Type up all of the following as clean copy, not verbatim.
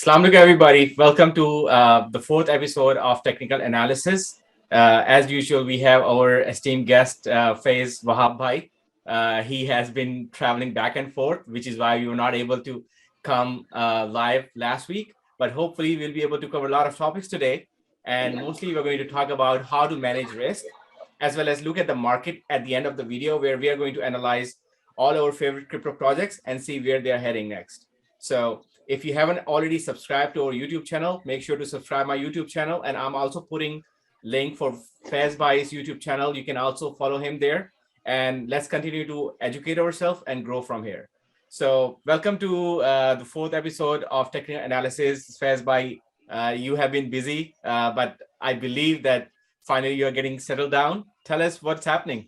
Assalamu alaikum, everybody. Welcome to the fourth episode of Technical Analysis. As usual, we have our esteemed guest, Faiz Wahab Bhai. He has been traveling back and forth, which is why we were not able to come live last week. But hopefully, we'll be able to cover a lot of topics today. And mostly, we're going to talk about how to manage risk, as well as look at the market at the end of the video, where we are going to analyze all our favorite crypto projects and see where they are heading next. So, if you haven't already subscribed to our YouTube channel, make sure to subscribe my YouTube channel. And I'm also putting link for Faiz Bhai's YouTube channel. You can also follow him there. And let's continue to educate ourselves and grow from here. So welcome to the fourth episode of Technical Analysis. Faiz Bhai, you have been busy, but I believe that finally you're getting settled down. Tell us what's happening.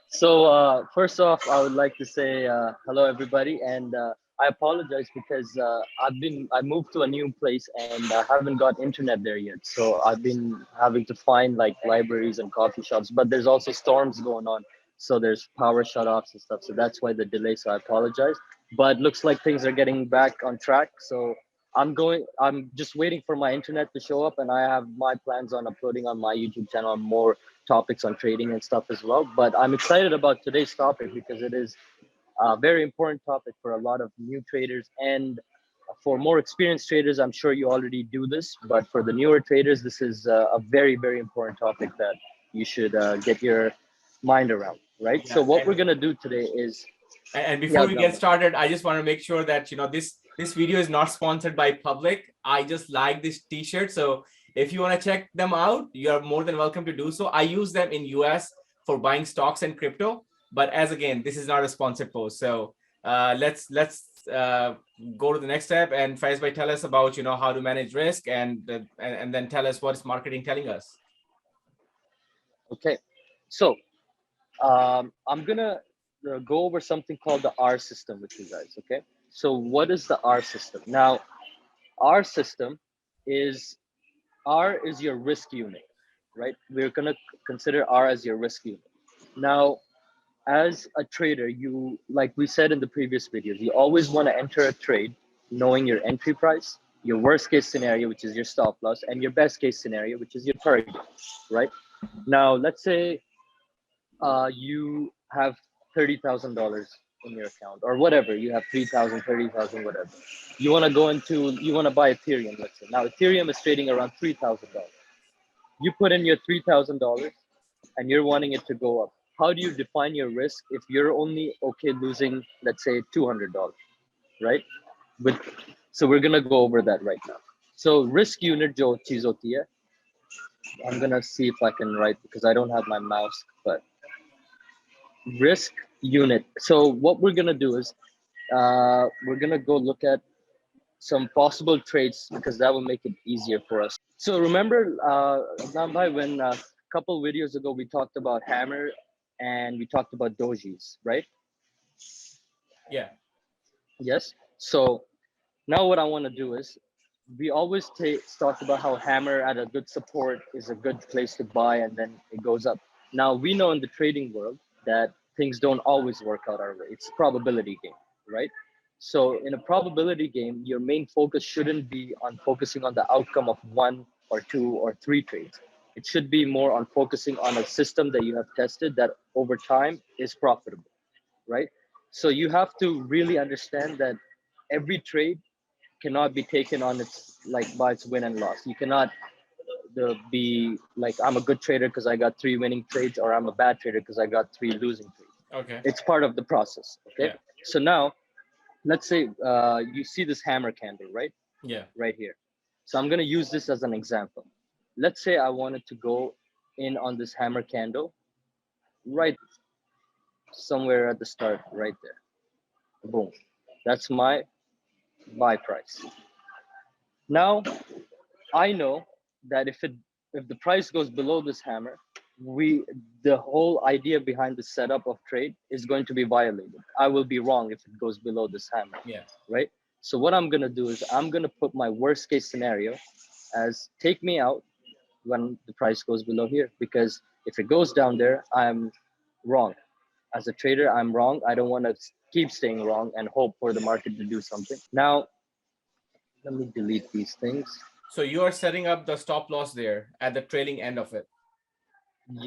So first off, I would like to say hello everybody, and I apologize because I moved to a new place and I haven't got internet there yet. So I've been having to find like libraries and coffee shops, but there's also storms going on, so there's power shutoffs and stuff. So that's why the delay. So I apologize, but looks like things are getting back on track. So I'm just waiting for my internet to show up, and I have my plans on uploading on my YouTube channel more topics on trading and stuff as well. But I'm excited about today's topic because it is a very important topic for a lot of new traders, and for more experienced traders, I'm sure you already do this, but for the newer traders, this is a very, very important topic that you should get your mind around, right? Yeah, So what we're going to do today is, and before yeah, we get started, I just want to make sure that this video is not sponsored by Public. I just like this T-shirt, so if you want to check them out, you are more than welcome to do so. I use them in US for buying stocks and crypto, but as again, this is not a sponsored post. So let's go to the next step. And Faiz Bhai, tell us about how to manage risk, and then tell us what is marketing telling us. okay. So I'm gonna go over something called the R system with you guys. Okay. So what is the R system? Now, R system is R is your risk unit, right? We're gonna consider R as your risk unit. Now, as a trader, you, like we said in the previous videos, you always want to enter a trade knowing your entry price, your worst case scenario, which is your stop loss, and your best case scenario, which is your target, right? Now, let's say you have $30,000 in your account, or whatever, you have 3,000, 30,000, whatever. You want to buy Ethereum, let's say. Now, Ethereum is trading around $3,000. You put in your $3,000 and you're wanting it to go up. How do you define your risk if you're only okay losing, let's say, $200, right? With, so we're gonna go over that right now. So risk unit jo cheez hoti hai. I'm gonna see if I can write because I don't have my mouse, but risk unit. So what we're gonna do is we're gonna go look at some possible trades because that will make it easier for us. So remember, Adnan bhai, when a couple videos ago we talked about Hammer and we talked about dojis, right? Yeah. Yes. So now what I want to do is we always talk about how Hammer at a good support is a good place to buy and then it goes up. Now we know in the trading world that things don't always work out our way. It's a probability game, right? So in a probability game, your main focus shouldn't be on focusing on the outcome of one or two or three trades. It should be more on focusing on a system that you have tested that over time is profitable, right? So you have to really understand that every trade cannot be taken on its like by its win and loss. You cannot be like I'm a good trader because I got three winning trades, or I'm a bad trader because I got three losing trades. Okay. It's part of the process. Okay. Yeah. So now let's say you see this hammer candle, right? Yeah. Right here. So I'm going to use this as an example. Let's say I wanted to go in on this hammer candle right somewhere at the start, right there. Boom. That's my buy price. Now I know that if the price goes below this hammer, the whole idea behind the setup of trade is going to be violated. I will be wrong if it goes below this hammer. Yeah. Right? So what I'm gonna do is I'm gonna put my worst case scenario as take me out when the price goes below here, because if it goes down there, I'm wrong. As a trader, I'm wrong. I don't want to keep staying wrong and hope for the market to do something. Now, let me delete these things. So you are setting up the stop loss there at the trailing end of it.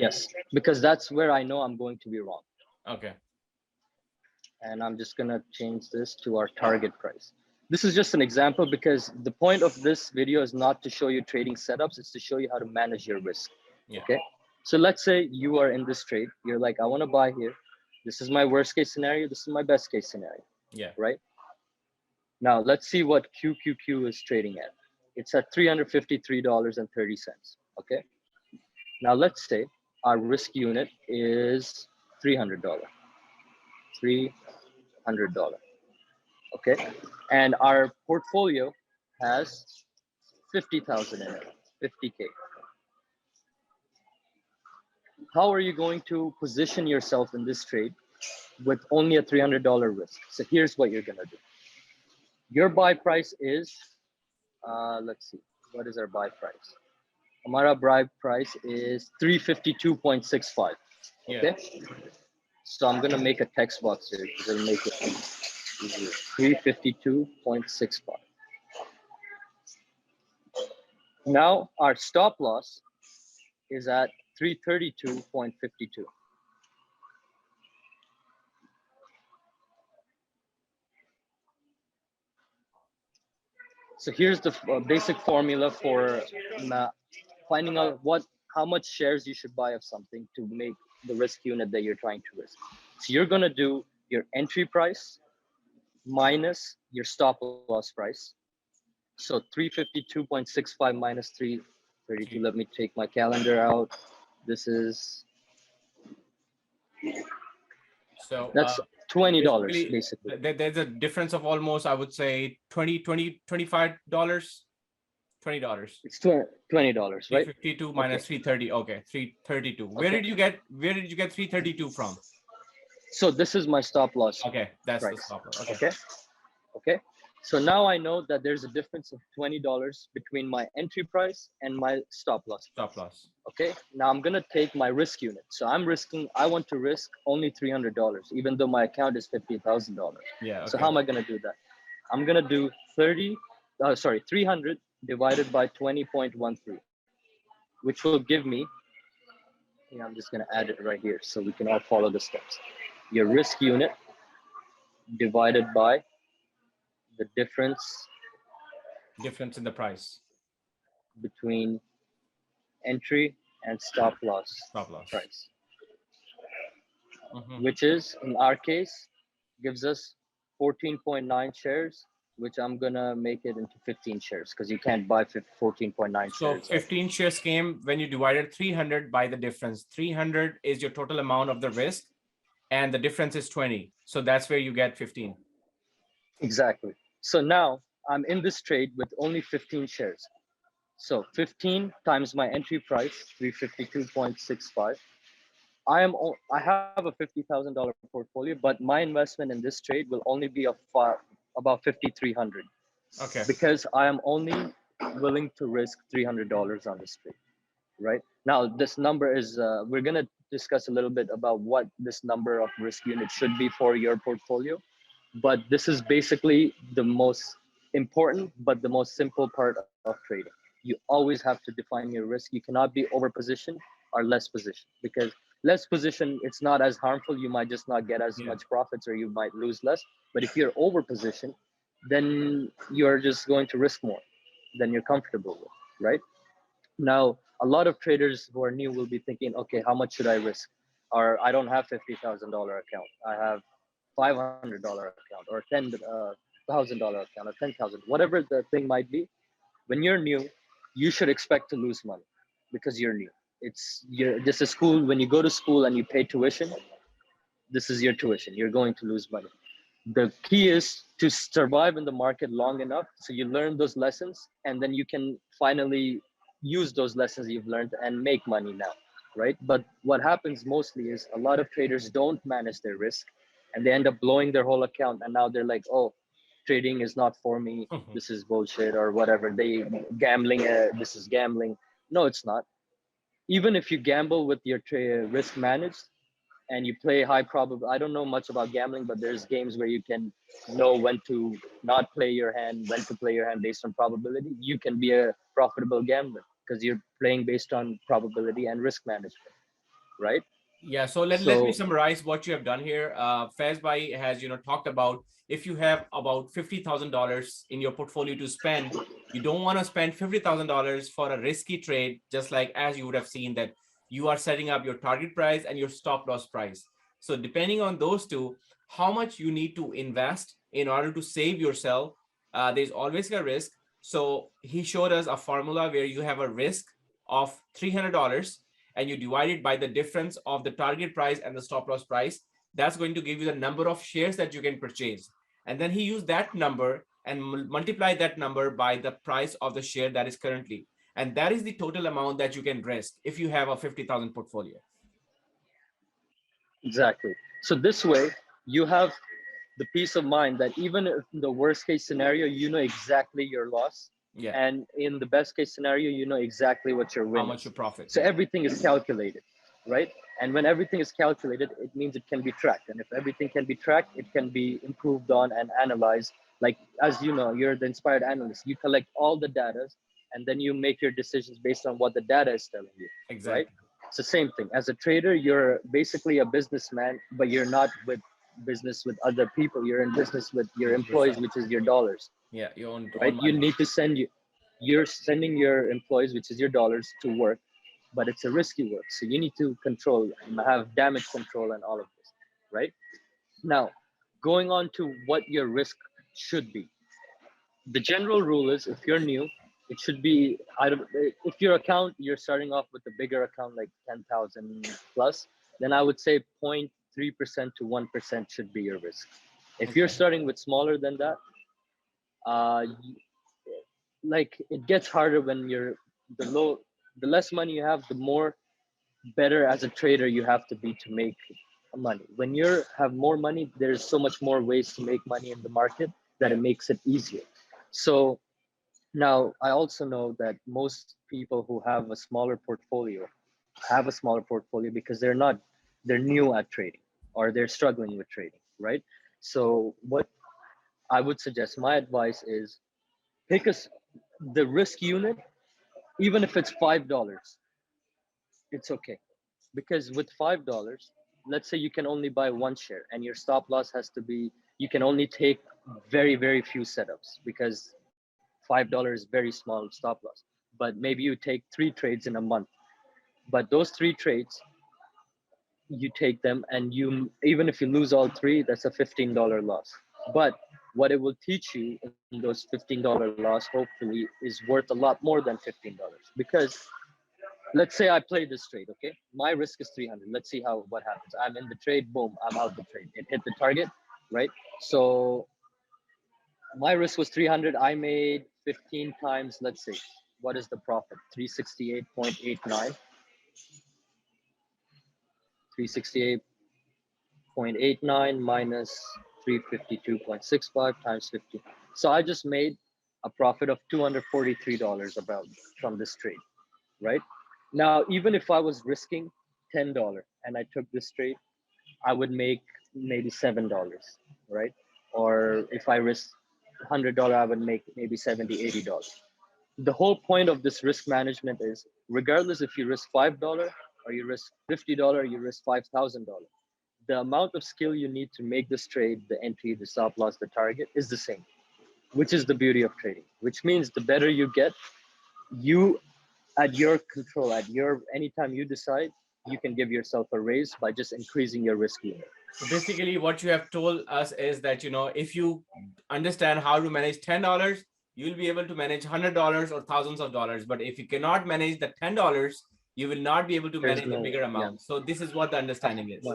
Yes, because that's where I know I'm going to be wrong. Okay. And I'm just gonna change this to our target price. This is just an example because the point of this video is not to show you trading setups, it's to show you how to manage your risk. Yeah. Okay. So let's say you are in this trade, you're like, I want to buy here. This is my worst case scenario, this is my best case scenario. Yeah. Right? Now let's see what QQQ is trading at. It's at $353.30. Okay. Now let's say our risk unit is $300. $300. Okay. And our portfolio has 50,000 in it, 50K. How are you going to position yourself in this trade with only a $300 risk? So here's what you're gonna do. Your buy price is, let's see, what is our buy price? Our buy price is 352.65. Okay. Yeah. So I'm gonna make a text box here because it'll make it easier. 352.65. Now our stop loss is at 332.52. So here's the basic formula for finding out how much shares you should buy of something to make the risk unit that you're trying to risk. So you're gonna do your entry price minus your stop loss price. So 352.65 minus 332. Let me take my calendar out. This is, so that's $20 basically. There's a difference of almost, I would say, $25. $20. It's $20, right? 352 minus 330. Okay, 332. Where did you get 332 from? So this is my stop loss. Okay, that's price. the stop loss. Okay. So now I know that there's a difference of $20 between my entry price and my stop loss. Stop loss. Okay. Now I'm gonna take my risk unit. So I want to risk only $300, even though my account is $50,000. Yeah. Okay. So how am I gonna do that? I'm gonna do 300 divided by 20.13, which will give me, I'm just gonna add it right here so we can all follow the steps. Your risk unit divided by the difference in the price between entry and stop loss price, which is, in our case, gives us 14.9 shares, which I'm gonna make it into 15 shares because you can't buy 14.9 shares. So 15 shares came when you divided 300 by the difference. 300 is your total amount of the risk and the difference is 20. So that's where you get 15. Exactly. So now I'm in this trade with only 15 shares. So 15 times my entry price, 352.65. I have a $50,000 portfolio, but my investment in this trade will only be about 5,300. Okay. Because I am only willing to risk $300 on this trade, right? Now this number is, we're gonna discuss a little bit about what this number of risk unit should be for your portfolio, but this is basically the most important, but the most simple part of trading. You always have to define your risk. You cannot be over positioned or less positioned, because less position, it's not as harmful. You might just not get as much profits, or you might lose less. But if you're over positioned, then you're just going to risk more than you're comfortable with, right? Now, a lot of traders who are new will be thinking, okay, how much should I risk? Or I don't have $50,000 account. I have $500 account, or $10,000 account, or 10,000, whatever the thing might be. When you're new, you should expect to lose money because you're new. This is school. When you go to school and you pay tuition, this is your tuition. You're going to lose money. The key is to survive in the market long enough so you learn those lessons, and then you can finally use those lessons you've learned and make money now, right? But what happens mostly is a lot of traders don't manage their risk, and they end up blowing their whole account, and now they're like, oh, trading is not for me. This is bullshit, or whatever. This is gambling. No, it's not. Even if you gamble with your risk managed, and you play high probability. I don't know much about gambling, but there's games where you can know when to not play your hand, when to play your hand based on probability. You can be a profitable gambler because you're playing based on probability and risk management, right? Yeah, so let me So summarize what you have done here. Faiz Bhai has talked about, if you have about $50,000 in your portfolio to spend, you don't want to spend $50,000 for a risky trade, just like as you would have seen that you are setting up your target price and your stop loss price. So depending on those two, how much you need to invest in order to save yourself, there's always a risk. So he showed us a formula where you have a risk of $300 and you divide it by the difference of the target price and the stop loss price. That's going to give you the number of shares that you can purchase. And then he used that number and multiply that number by the price of the share that is currently. And that is the total amount that you can risk if you have a 50,000 portfolio. exactly. So this way, you have the peace of mind that even if in the worst case scenario, you know exactly your loss. Yeah. And in the best case scenario, you know exactly what your win How much you profit. So Yeah. everything is calculated, right? And when everything is calculated, it means it can be tracked. And if everything can be tracked, it can be improved on and analyzed. Like, as you know, you're the inspired analyst. You collect all the data and then you make your decisions based on what the data is telling you, right? Exactly. It's the same thing. As a trader, you're basically a businessman, but you're not with business with other people. You're in business with your employees, Yourself. which is your dollars, Yeah, your own right? You money. need to send you're sending your employees, which is your dollars, to work, but it's a risky work. So you need to control and have damage control and all of this, right? Now, going on to what your risk should be. The general rule is if you're new, it should be, I don't, if your account, you're starting off with a bigger account like 10,000 plus, then I would say 0.3% to 1% should be your risk. If you're Okay. starting with smaller than that, uh, like it gets harder when you're the less money you have, the more better as a trader you have to be to make money. When you have more money, there's so much more ways to make money in the market that Yeah. it makes it easier. So now I also know that most people who have a smaller portfolio have a smaller portfolio because they're new at trading or they're struggling with trading, right? So what I would suggest, my advice is pick the risk unit, even if it's $5, it's okay. Because with $5, let's say you can only buy one share and your stop loss has to be, you can only take very, very few setups because $5 is very small stop loss. But maybe you take 3 trades in a month. But those 3 trades, you take them and you, even if you lose all three, that's a $15 loss. But what it will teach you in those $15 loss, hopefully, is worth a lot more than $15 because let's say I play this trade, okay? My risk is 300. Let's see what happens. I'm in the trade, boom, I'm out the trade. It hit the target, right? So my risk was 300. I made 15 times, let's say. What is the profit? 368.89. 368.89 minus 352.65 times 50. So I just made a profit of $243 about from this trade, right? Now, even if I was risking $10 and I took this trade, I would make maybe $7, right? Or if I risk $100, I would make maybe $70, $80. The whole point of this risk management is regardless if you risk $5 or you risk $50, you risk $5,000, the amount of skill you need to make this trade, the entry, the stop loss, the target is the same, which is the beauty of trading, which means the better you get, you at your control, at your anytime you decide, you can give yourself a raise by just increasing your risk unit. So basically, what you have told us is that, if you understand how to manage $10, you'll be able to manage $100 or thousands of dollars. But if you cannot manage the $10, you will not be able to There's manage the no, bigger yeah, amount. So this is what the understanding is.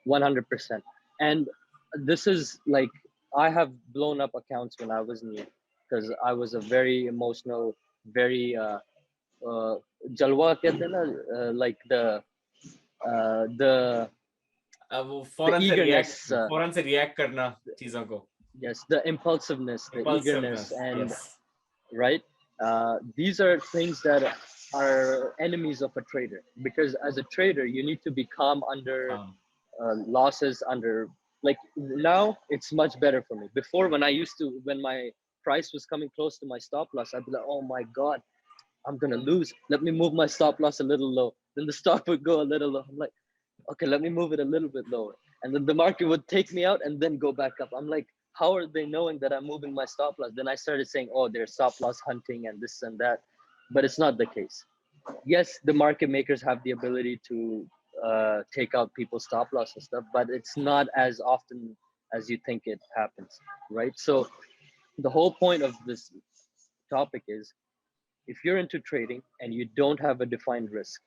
100%. And this is like, I have blown up accounts when I was new because I was a very emotional, very jalwa कहते हैं ना, like अब वो the फौरन से react eagerness, फौरन से react करना चीजों को. yes, the impulsiveness, the eagerness, Impulsiveness. and Yes. right, these are things that are enemies of a trader, because as a trader you need to be calm under Um, losses, under, like, now it's much better for me. Before, when I used to, when my price was coming close to my stop loss, I'd be like, oh my god, I'm gonna lose, let me move my stop loss a little low. Then the stock would go a little low. I'm like, okay, let me move it a little bit lower. And then the market would take me out and then go back up. I'm like, how are they knowing that I'm moving my stop loss? Then I started saying, oh, they're stop loss hunting and this and that. But it's not the case. Yes, the market makers have the ability to take out people's stop loss and stuff, but it's not as often as you think it happens, right? So the whole point of this topic is, if you're into trading and you don't have a defined risk,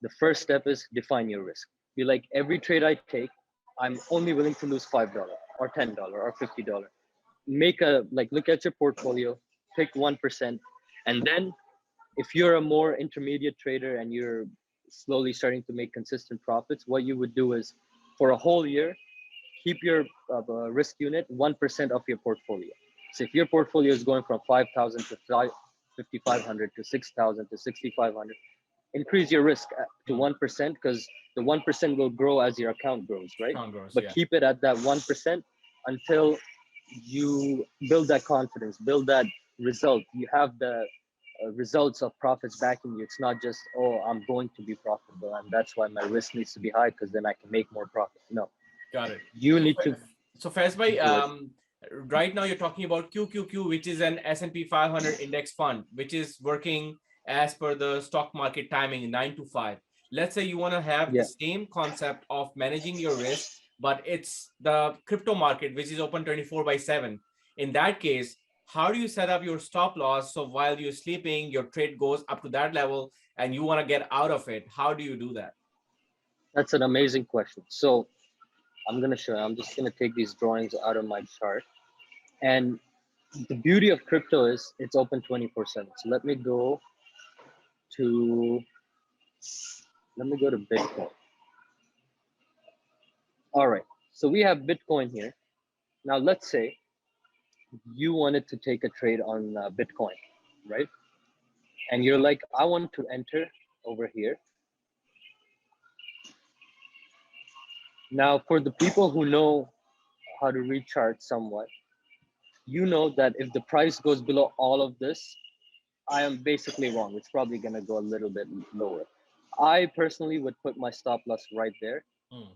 the first step is define your risk. Be like, every trade I take, I'm only willing to lose $5 or $10 or $50. Make a, like, look at your portfolio, pick 1%, and then if you're a more intermediate trader and you're slowly starting to make consistent profits, what you would do is, for a whole year, keep your risk unit 1% of your portfolio. So if your portfolio is going from 5,000 to 5,500 to 6,000 to 6,500, increase your risk to 1%, because the 1% will grow as your account grows, right? Congress, But yeah. keep it at that 1% until you build that confidence, build that result. You have the results of profits backing you. It's not just, oh, I'm going to be profitable and that's why my risk needs to be high because then I can make more profit. No, Got it. you So, need to so Faiz bhai, do it. right now you're talking about QQQ, which is an S&P 500 index fund, which is working as per the stock market timing, 9 to 5. Let's say you want to have the Yeah, same concept of managing your risk, but it's the crypto market, which is open 24 by 7. In that case, how do you set up your stop loss so while you're sleeping, your trade goes up to that level and you want to get out of it? How do you do that? that's an amazing question. So I'm going to show you. I'm just going to take these drawings out of my chart. And the beauty of crypto is it's open 24/7. So to let me go to Bitcoin. All right. So we have Bitcoin here. Now let's say you wanted to take a trade on Bitcoin, right? And you're like, I want to enter over here. Now, for the people who know how to read charts somewhat, you know that if the price goes below all of this, I am basically wrong. It's probably going to go a little bit lower. I personally would put my stop loss right there, Mm.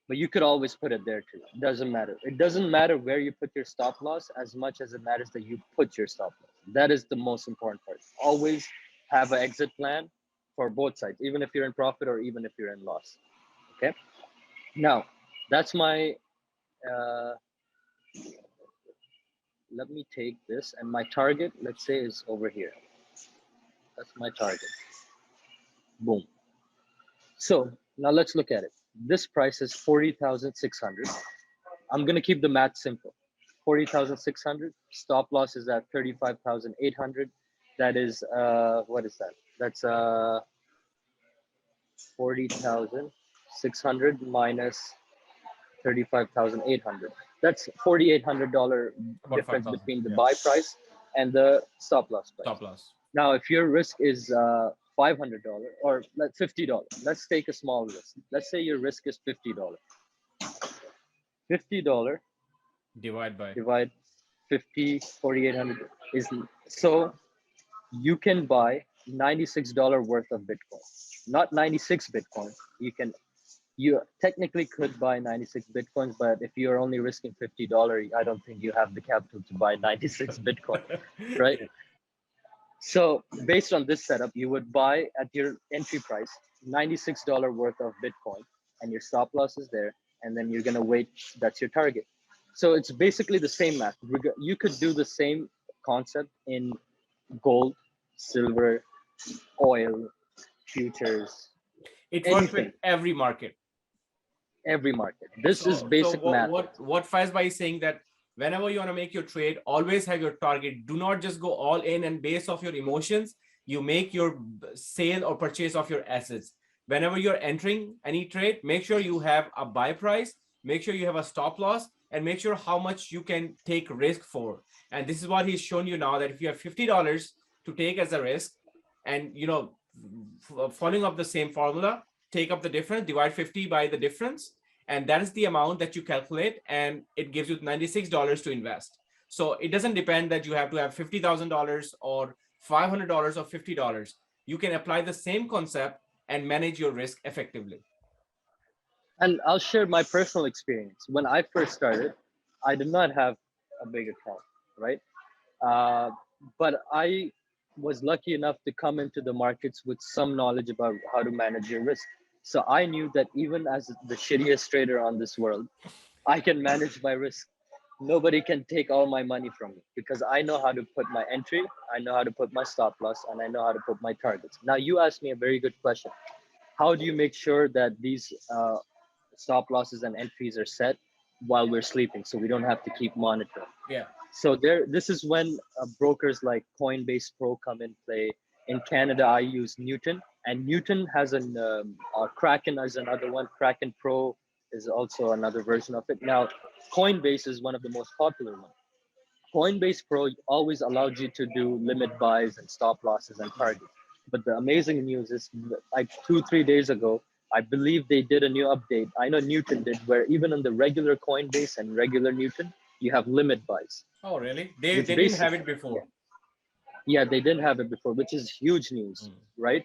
but you could always put it there too. It doesn't matter. It doesn't matter where you put your stop loss as much as it matters that you put your stop loss. That is the most important part. Always have an exit plan for both sides, even if you're in profit or even if you're in loss. Okay. Now, that's my, uh, let me take this, and my target, let's say, is over here. That's my target. Boom. So now let's look at it. This price is 40,600. I'm going to keep the math simple. 40,600. Stop loss is at 35,800. That is, what is that? That's 40,600 minus 35,800. That's $4,800 About difference 5,000. between the Yeah. buy price and the stop loss price. Stop loss. Now, if your risk is $500 or $50, let's take a small risk. Let's say your risk is $50. $50 Divide by. divide 50, 4,800 is, so you can buy $96 worth of Bitcoin. Not 96 Bitcoin. You technically could buy 96 Bitcoins, but if you're only risking $50, I don't think you have the capital to buy 96 Bitcoin, right? So based on this setup, you would buy at your entry price $96 worth of Bitcoin, and your stop loss is there, and then you're gonna wait. That's your target. So it's basically the same math. You could do the same concept in gold, silver, oil, futures, It works with anything, every market. every market. This is So basic math. what Faiz by is saying that whenever you want to make your trade, always have your target. Do not just go all in and based off your emotions, you make your sale or purchase of your assets. Whenever you're entering any trade, make sure you have a buy price, make sure you have a stop loss, and make sure how much you can take risk for. And this is what he's shown you now that if you have $50 to take as a risk, and following up the same formula, take up the difference, divide 50 by the difference, and that is the amount that you calculate, and it gives you $96 to invest. So it doesn't depend that you have to have $50,000 or $500 or $50. You can apply the same concept and manage your risk effectively. And I'll share my personal experience. When I first started, I did not have a big account, right? Uh, but I was lucky enough to come into the markets with some knowledge about how to manage your risk. So I knew that even as the shittiest trader on this world, I can manage my risk. Nobody can take all my money from me because I know how to put my entry, I know how to put my stop loss, and I know how to put my targets. Now, you asked me a very good question. How do you make sure that these stop losses and entries are set while we're sleeping so we don't have to keep monitoring? Yeah. So this is when brokers like Coinbase Pro come in play. In Canada, I use Newton, and Newton has Kraken as another one. Kraken Pro is also another version of it. Now, Coinbase is one of the most popular ones. Coinbase Pro always allowed you to do limit buys and stop losses and targets. But the amazing news is, like 2-3 days ago, I believe they did a new update. I know Newton did, where even on the regular Coinbase and regular Newton, you have limit buys. Oh, really? They Which didn't have it basically, before. yeah, they didn't have it before, which is huge news, right?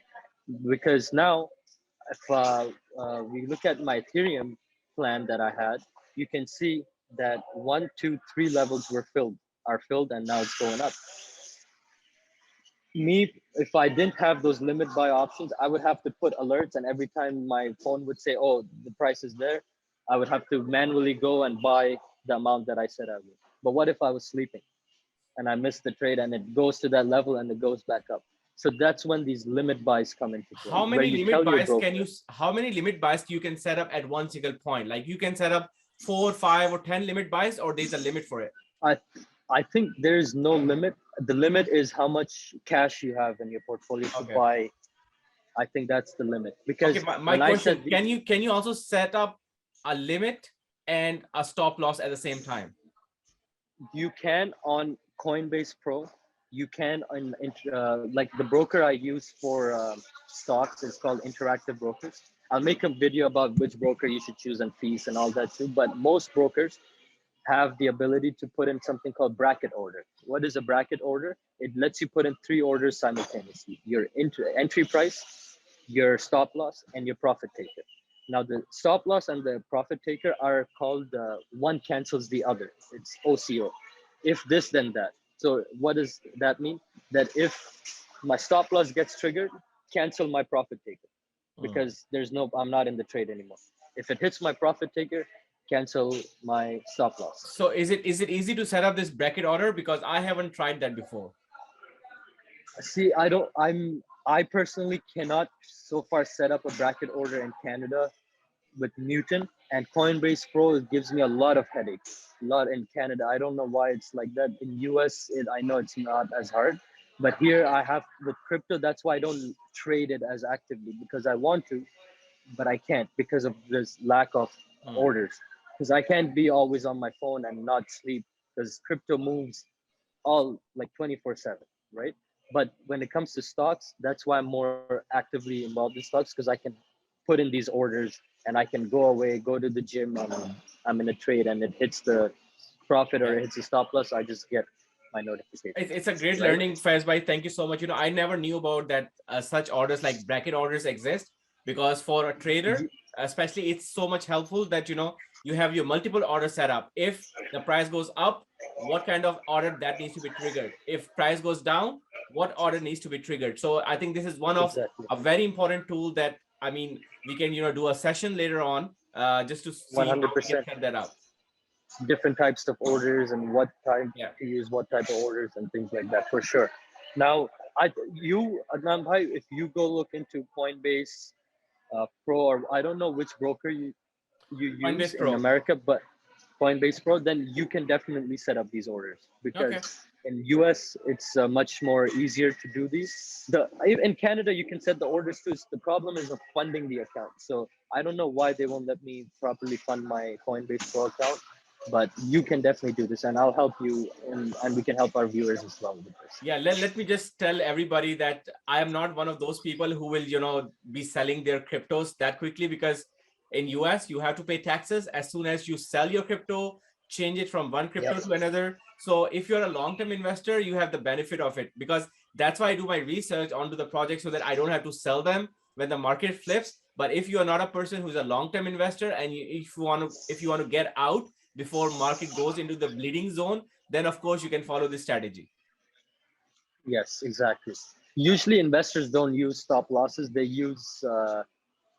Because now, if we look at my Ethereum plan that I had, you can see that 1, 2, 3 levels are filled, and now it's going up. Me, if I didn't have those limit buy options, I would have to put alerts, and every time my phone would say, "Oh, the price is there," I would have to manually go and buy the amount that I said I would. But what if I was sleeping and I missed the trade and it goes to that level and it goes back up? So that's when these limit buys come into play, where you tell your broker. How many limit buys you can set up at one single point? Like you can set up 4, 5, or 10 limit buys, or there's a limit for it? I think there's no limit. The limit is how much cash you have in your portfolio to buy. I think that's the limit. Because my question, can you also set up a limit and a stop loss at the same time? You can on Coinbase Pro. You can on like the broker I use for stocks is called Interactive Brokers. I'll make a video about which broker you should choose and fees and all that too. But most brokers have the ability to put in something called bracket order. What is a bracket order? It lets you put in 3 orders simultaneously: your entry price, your stop loss, and your profit taker. Now, the stop loss and the profit taker are called one cancels the other. It's OCO. If this, then that. So what does that mean? That if my stop loss gets triggered, cancel my profit taker, because I'm not in the trade anymore. If it hits my profit taker, cancel my stop loss. So is it easy to set up this bracket order? Because I haven't tried that before. See, I personally cannot so far set up a bracket order in Canada with Newton, and Coinbase Pro gives me a lot of headaches. A lot in Canada. I don't know why it's like that. In US, I know it's not as hard, but here I have with crypto. That's why I don't trade it as actively, because I want to, but I can't because of this lack of orders. Because I can't be always on my phone and not sleep, because crypto moves all like 24/7, right? But when it comes to stocks, that's why I'm more actively involved in stocks, because I can put in these orders and I can go away, go to the gym, I'm in a trade and it hits the profit or it hits the stop loss, I just get my notification. It's a great learning, Faizbhai. Thank you so much. I never knew about that such orders like bracket orders exist, because for a trader, especially, it's so much helpful that, you have your multiple orders set up. If the price goes up, what kind of order that needs to be triggered? If price goes down, what order needs to be triggered? So I think this is one of a very important tool that, we can, do a session later on just to see 100%. How we can set that up. Different types of orders and what time to use what type of orders and things like that, for sure. Now, Adnan Bhai, if you go look into Coinbase Pro, or I don't know which broker you use in America, but Coinbase Pro, then you can definitely set up these orders, because in US it's much more easier to do these. In Canada you can set the orders too. The problem is of funding the account. So I don't know why they won't let me properly fund my Coinbase Pro account. but you can definitely do this, and I'll help you, and we can help our viewers as well with this. Yeah, let me just tell everybody that I am not one of those people who will, be selling their cryptos that quickly, because in US you have to pay taxes as soon as you sell your crypto, change it from one Yep. crypto to another. So if you're a long-term investor, you have the benefit of it, because that's why I do my research onto the project so that I don't have to sell them when the market flips. But if you are not a person who's a long-term investor, and if you want to get out before market goes into the bleeding zone, then of course you can follow this strategy. Yes, exactly. Usually investors don't use stop losses. They use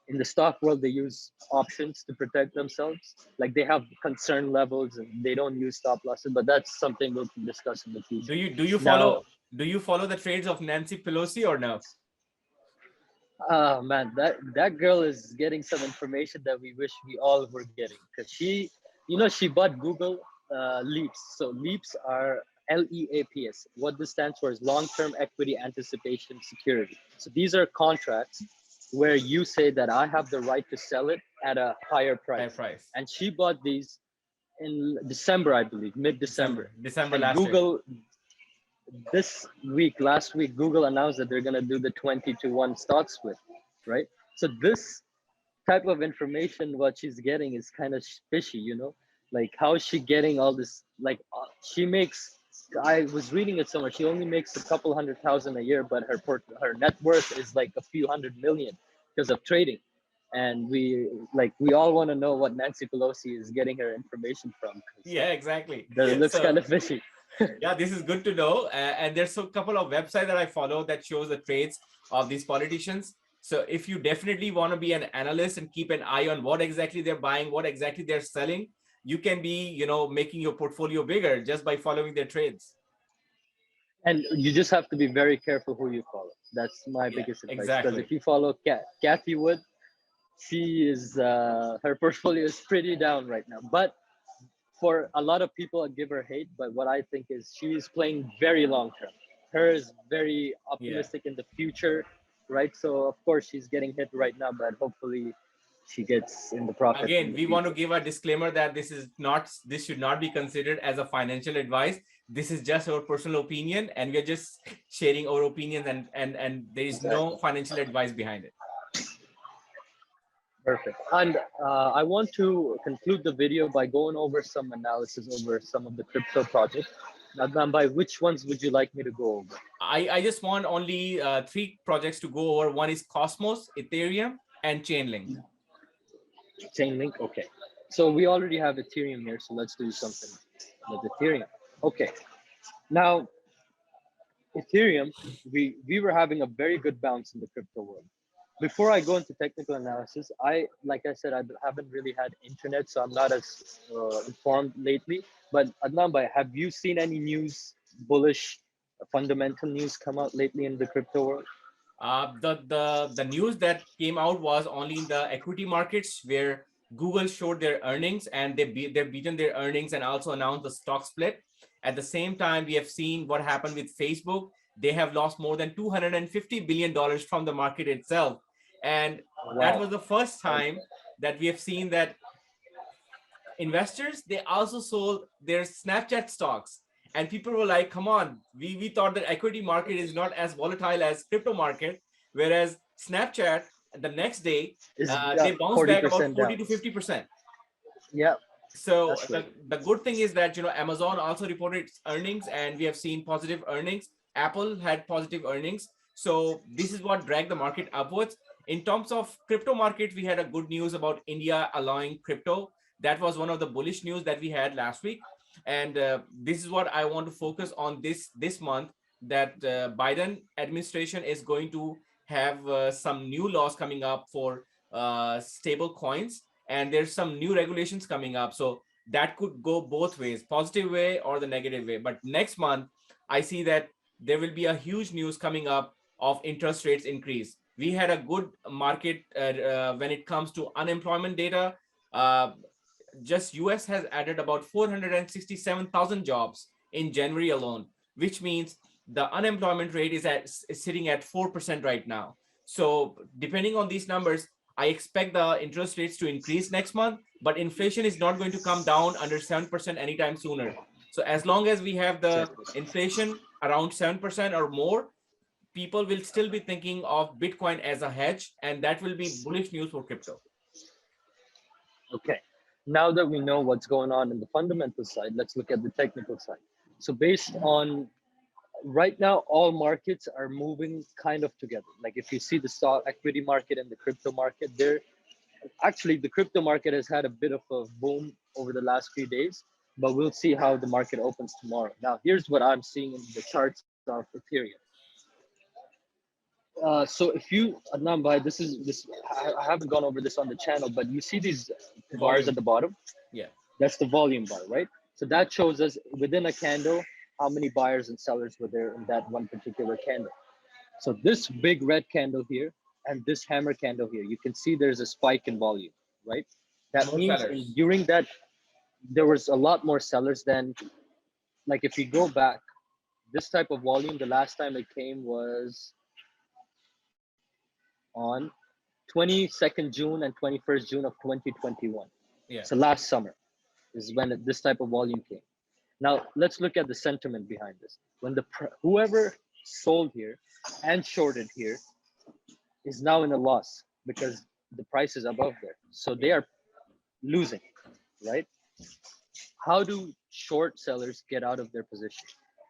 in the stock world, they use options to protect themselves. Like they have concern levels and they don't use stop losses, but that's something we'll discuss in the Do future. you do you Now, follow do you follow the trades of Nancy Pelosi or no? oh man, that girl is getting some information that we wish we all were getting, because she bought Google Leaps. So Leaps are LEAPS. What this stands for is long-term equity anticipation security. So these are contracts where you say that I have the right to sell it at a higher High price. price. And she bought these in December, I believe, mid-December. December And last year. Google last week, Google announced that they're going to do the 20-1 stock split, right? So this type of information, what she's getting is kind of fishy. Like how is she getting all this? Like she makes, I was reading it somewhere, she only makes a couple 100,000 a year, but her net worth is like a few 100 million because of trading. And we all want to know what Nancy Pelosi is getting her information from, because Yeah, exactly. it looks kind So of fishy. yeah, this is good to know. And there's a couple of websites that I follow that shows the trades of these politicians. So if you definitely want to be an analyst and keep an eye on what exactly they're buying, what exactly they're selling, you can be, making your portfolio bigger just by following their trades. And you just have to be very careful who you follow. That's my Yeah, biggest advice. Because exactly. if you follow Kathy Wood, she is her portfolio is pretty down right now. But for a lot of people, I give her hate. But what I think is she is playing very long term. Her is very Yeah. optimistic in the future, right? So of course she's getting hit right now, but hopefully she gets in the profit in Again, the we want to future. give a disclaimer that this should not be considered as a financial advice. This is just our personal opinion, and we are just sharing our opinions, and there is no Exactly. financial advice behind it. Perfect. And I want to conclude the video by going over some analysis over some of the crypto projects. Adnan, by which ones would you like me to go over? I just want only three projects to go over. One is Cosmos, Ethereum, and Chainlink. Chainlink. Okay. So we already have Ethereum here, so let's do something with Ethereum. Okay. Now, Ethereum, we were having a very good bounce in the crypto world. Before I go into technical analysis, like I said, I haven't really had internet, so I'm not as informed lately. But Adnan bhai, have you seen any news, bullish, fundamental news come out lately in the crypto world? The news that came out was only in the equity markets, where Google showed their earnings, and they've beaten their earnings and also announced the stock split. At the same time, we have seen what happened with Facebook. They have lost more than $250 billion from the market itself, and that Wow. was the first Okay. time that we have seen that investors, they also sold their Snapchat stocks, and people were like, come on, we thought that equity market is not as volatile as crypto market, whereas Snapchat the next day, Is they bounced back about 40% 40 down. to 50%. Yeah, So that's right. the good thing is that Amazon also reported its earnings, and we have seen positive earnings. Apple had positive earnings, so this is what dragged the market upwards. In terms of crypto market, we had a good news about India allowing crypto. That was one of the bullish news that we had last week, and this is what I want to focus on this month. That Biden administration is going to have some new laws coming up for stable coins, and there's some new regulations coming up, so that could go both ways, positive way or the negative way. But next month I see that there will be a huge news coming up of interest rates increase. We had a good market when it comes to unemployment data. uh, just US has added about 467,000 jobs in January alone, which means the unemployment rate is sitting at 4% right now. So depending on these numbers, I expect the interest rates to increase next month, but inflation is not going to come down under 7% anytime sooner. So as long as we have the Exactly. inflation around 7% or more, people will still be thinking of Bitcoin as a hedge, and that will be bullish news for crypto. Okay. Now that we know what's going on in the fundamental side, let's look at the technical side. So based on right now, all markets are moving kind of together. Like if you see the stock equity market and the crypto market, they're actually the crypto market has had a bit of a boom over the last few days, but we'll see how the market opens tomorrow. Now, here's what I'm seeing in the charts of Ethereum. So if you Adnan Bhai, this I haven't gone over this on the channel, but you see these bars Volume. at the bottom. Yeah. That's the volume bar, right? So that shows us within a candle how many buyers and sellers were there in that one particular candle. So this big red candle here and this hammer candle here, you can see there's a spike in volume, right? That More means sellers. during that, there was a lot more sellers than, like if you go back, this type of volume, the last time it came was on 22nd June and 21st June of 2021. Yeah. So last summer is when this type of volume came. Now let's look at the sentiment behind this. When whoever sold here and shorted here is now in a loss because the price is above there. So they are losing, right? How do short sellers get out of their position?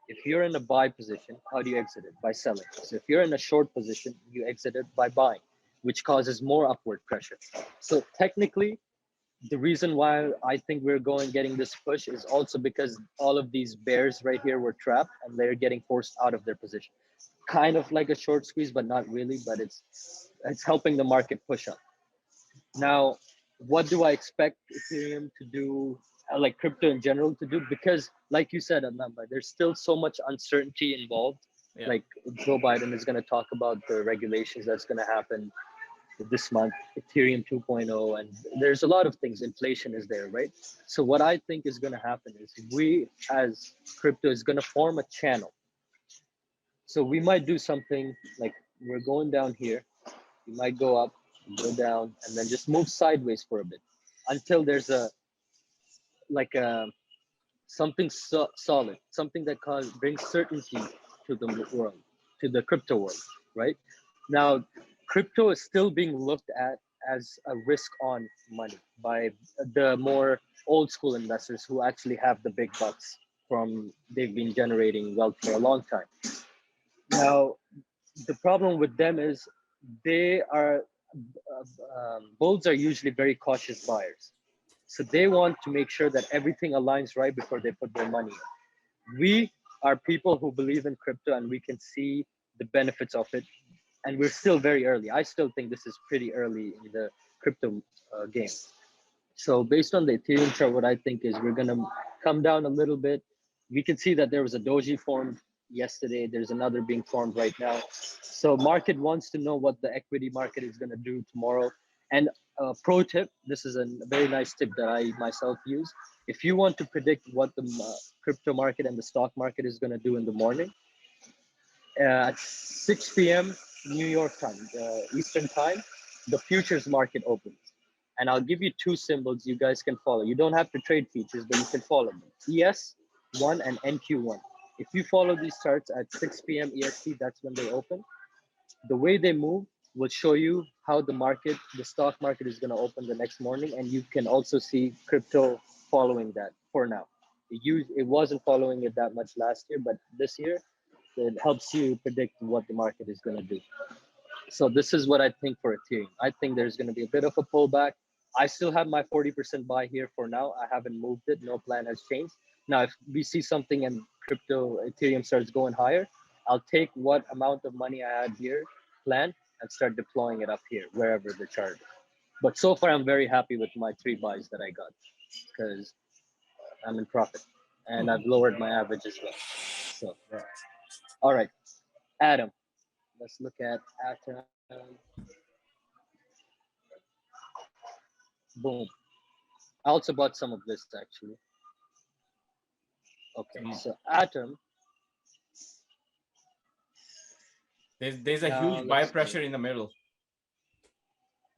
If you're in a buy position, how do you exit it? By selling. So if you're in a short position, you exit it by buying, which causes more upward pressure. So technically, the reason why I think we're getting this push is also because all of these bears right here were trapped and they're getting forced out of their position. Kind of like a short squeeze, but not really, but it's helping the market push up. Now, what do I expect Ethereum to do, like crypto in general to do? Because like you said, Anamba, there's still so much uncertainty involved. Yeah. Like Joe Biden is going to talk about the regulations that's going to happen this month, Ethereum 2.0, and there's a lot of things. Inflation is there, right? So what I think is going to happen is we as crypto is going to form a channel. So we might do something like we're going down here. We might go up, go down, and then just move sideways for a bit until there's a like a something solid, something that brings certainty to the world, to the crypto world, right? Now, crypto is still being looked at as a risk on money by the more old school investors who actually have the big bucks from they've been generating wealth for a long time. Now, the problem with them is they are bulls are usually very cautious buyers. So they want to make sure that everything aligns right before they put their money in. We are people who believe in crypto and we can see the benefits of it. And we're still very early. I still think this is pretty early in the crypto game. So based on the Ethereum chart, what I think is we're going to come down a little bit. We can see that there was a doji formed yesterday. There's another being formed right now. So market wants to know what the equity market is going to do tomorrow. And pro tip, this is a very nice tip that I myself use. If you want to predict what the crypto market and the stock market is going to do in the morning, at 6 p.m. New York time, Eastern time, the futures market opens. And I'll give you two symbols you guys can follow. You don't have to trade futures, but you can follow them. ES1 and NQ1. If you follow these charts at 6 p.m. EST, that's when they open. The way they move will show you how the stock market is going to open the next morning. And you can also see crypto following that for now. It wasn't following it that much last year, but this year, it helps you predict what the market is going to do. So this is what I think for Ethereum. I think there's going to be a bit of a pullback. I still have my 40% buy here for now. I haven't moved it. No plan has changed. Now, if we see something and crypto Ethereum starts going higher, I'll take what amount of money I had here, plan, and start deploying it up here, wherever the chart is. But so far, I'm very happy with my 3 buys that I got because I'm in profit and I've lowered my average as well. So, all right, Adam. Let's look at Atom. Boom. I also bought some of this actually. Okay, so Atom. There's a Now huge buy let's pressure in the middle.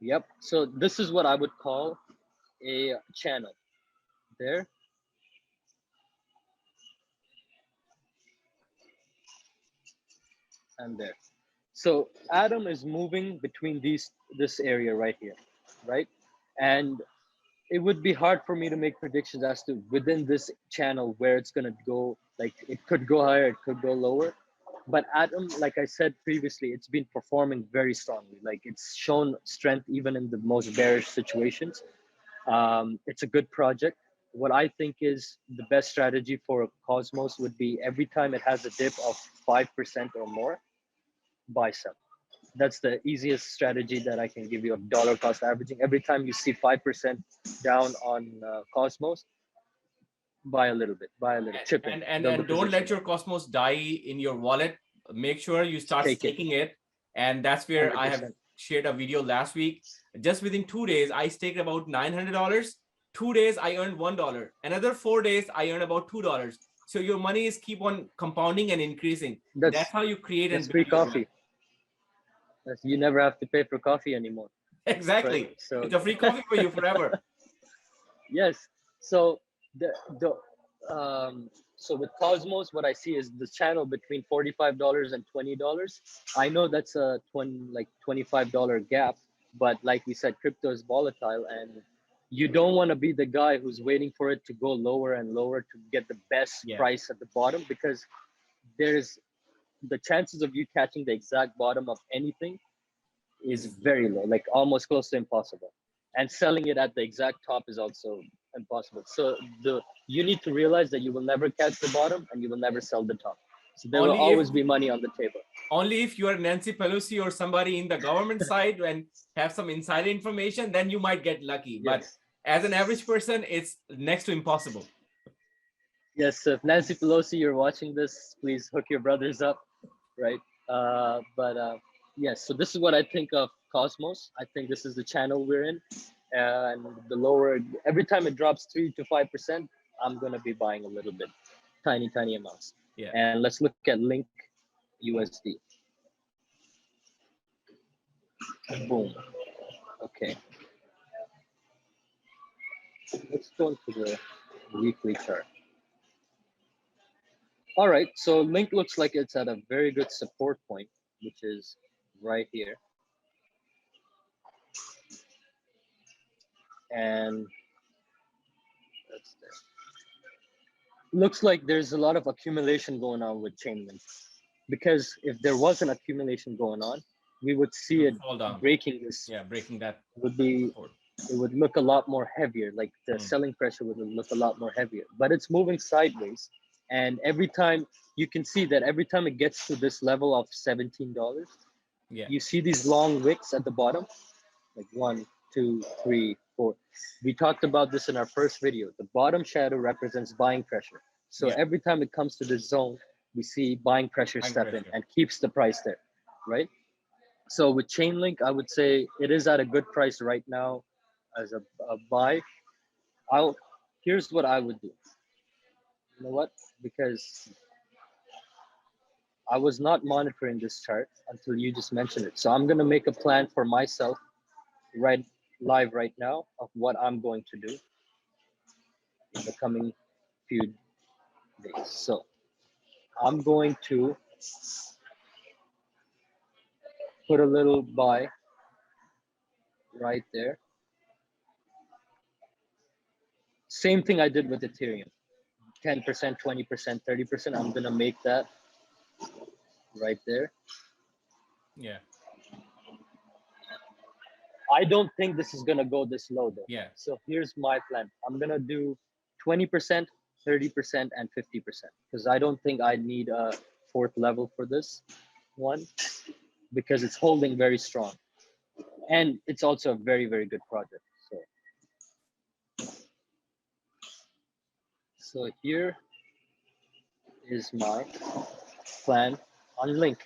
Yep. So this is what I would call a channel there. And there. So Atom is moving between this area right here, right? And it would be hard for me to make predictions as to within this channel where it's gonna go. Like it could go higher, it could go lower. But Atom, like I said previously, it's been performing very strongly. Like it's shown strength even in the most bearish situations. It's a good project. What I think is the best strategy for Cosmos would be every time it has a dip of 5% or more, buy sell. That's the easiest strategy that I can give you of dollar cost averaging. Every time you see 5% down on Cosmos, buy a little bit, buy a little, chip in, build a And don't let position, your Cosmos die in your wallet. Make sure you start take it, staking it. And that's where I have 100%. shared a video last week. Just within 2 days, I staked about $900. 2 days, I earned $1. Another 4 days, I earned about $2. So your money is keep on compounding and increasing. That's That's how you create and that's build free your wealth. coffee. You never have to pay for coffee anymore, right? Exactly. So It's a free coffee for you forever. yes. So so with Cosmos, what I see is the channel between $45 and $20. I know that's a $25 gap, but like we said, crypto is volatile, and you don't want to be the guy who's waiting for it to go lower and lower to get the best Yeah. price at the bottom, because there's the chances of you catching the exact bottom of anything is very low, like almost close to impossible. And selling it at the exact top is also impossible. So you need to realize that you will never catch the bottom and you will never sell the top. So there will Only if always be money on the table. only if you are Nancy Pelosi or somebody in the government side and have some insider information, then you might get lucky. But Yes. as an average person, it's next to impossible. Yes. So if Nancy Pelosi, you're watching this, please hook your brothers up, right? But yes, so this is what I think of Cosmos. I think this is the channel we're in, and the lower every time it drops 3 to 5%, I'm gonna be buying a little bit, tiny amounts. Yeah. And let's look at Link USD. Boom. Okay. Let's go into the weekly chart. All right. So Link looks like it's at a very good support point, which is right here. And that's there. Looks like there's a lot of accumulation going on with Chainlink, because if there was an accumulation going on, we would see it Fall down. breaking this. Yeah, breaking that. It would look a lot more heavier, like the selling pressure would look a lot more heavier, but it's moving sideways. And every time you can see that every time it gets to this level of $17, Yeah. you see these long wicks at the bottom, like 1, 2, 3, 4. We talked about this in our first video. The bottom shadow represents buying pressure. So Yeah. every time it comes to this zone, we see buying pressure step in and keeps the price there, right? So with Chainlink, I would say it is at a good price right now as a buy. Here's what I would do. You know what? Because I was not monitoring this chart until you just mentioned it. So I'm gonna make a plan for myself right live right now of what I'm going to do in the coming few days. So I'm going to put a little buy right there. Same thing I did with Ethereum. 10%, 20%, 30%. I'm gonna make that right there. Yeah. I don't think this is gonna go this low though. Yeah. So here's my plan. I'm gonna do 20%, 30%, and 50%, because I don't think I need a fourth level for this one, because it's holding very strong, and it's also a very, very good project. So here is my plan on Link.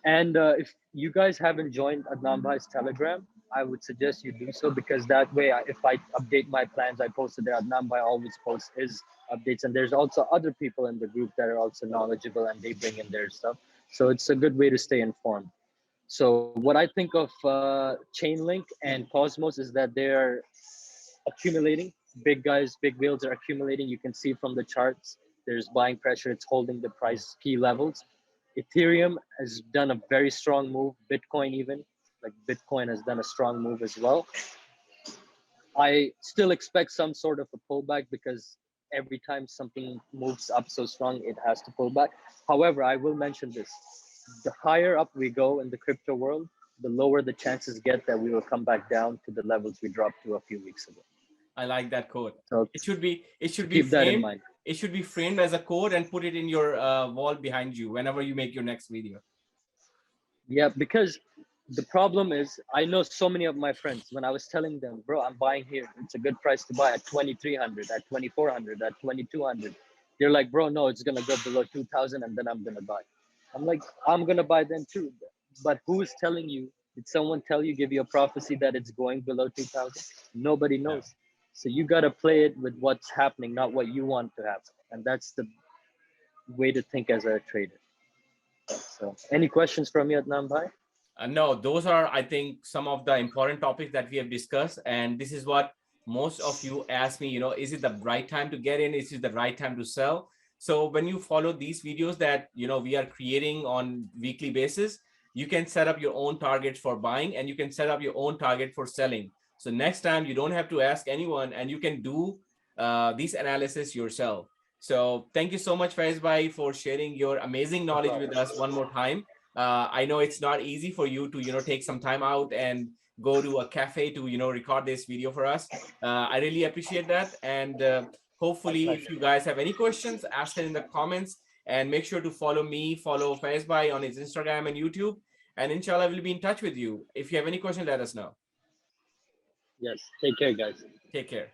And if you guys haven't joined Adnan Bhai's Telegram, I would suggest you do so, because that way, if I update my plans, I post it there. Adnan Bhai always posts his updates, and there's also other people in the group that are also knowledgeable and they bring in their stuff. So it's a good way to stay informed. So what I think of Chainlink and Cosmos is that they're accumulating. Big guys, big whales are accumulating. You can see from the charts, there's buying pressure. It's holding the price key levels. Ethereum has done a very strong move. Bitcoin even, like Bitcoin has done a strong move as well. I still expect some sort of a pullback because every time something moves up so strong, it has to pull back. However, I will mention this. The higher up we go in the crypto world, the lower the chances get that we will come back down to the levels we dropped to a few weeks ago. I like that quote. So It should be keep that in framed. mind. It should be framed as a quote and put it in your wall behind you whenever you make your next video. Yeah, because the problem is, I know so many of my friends, when I was telling them, bro, I'm buying here, it's a good price to buy at 2,300, at 2,400, at 2,200. They're like, bro, no, it's going to go below 2,000 and then I'm going to buy. I'm like, I'm going to buy then too. But who is telling you? Did someone tell you, give you a prophecy that it's going below 2,000? Nobody knows. Yeah. So you got to play it with what's happening, not what you want to happen. And that's the way to think as a trader. So any questions from you, Adnan Bhai? No, those are, I think, some of the important topics that we have discussed. And this is what most of you ask me, is it the right time to get in? Is it the right time to sell? So when you follow these videos that, we are creating on weekly basis, you can set up your own targets for buying and you can set up your own target for selling. So next time you don't have to ask anyone and you can do these analysis yourself. So thank you so much, Faiz Bhai, for sharing your amazing No knowledge with problem. us one more time. I know it's not easy for you to take some time out and go to a cafe to record this video for us. I really appreciate that, and My hopefully if pleasure. you guys have any questions, ask it in the comments, and make sure to follow Faiz Bhai on his Instagram and YouTube, and inshallah we'll be in touch with you. If you have any question, let us know. Yes. Take care, guys. Take care.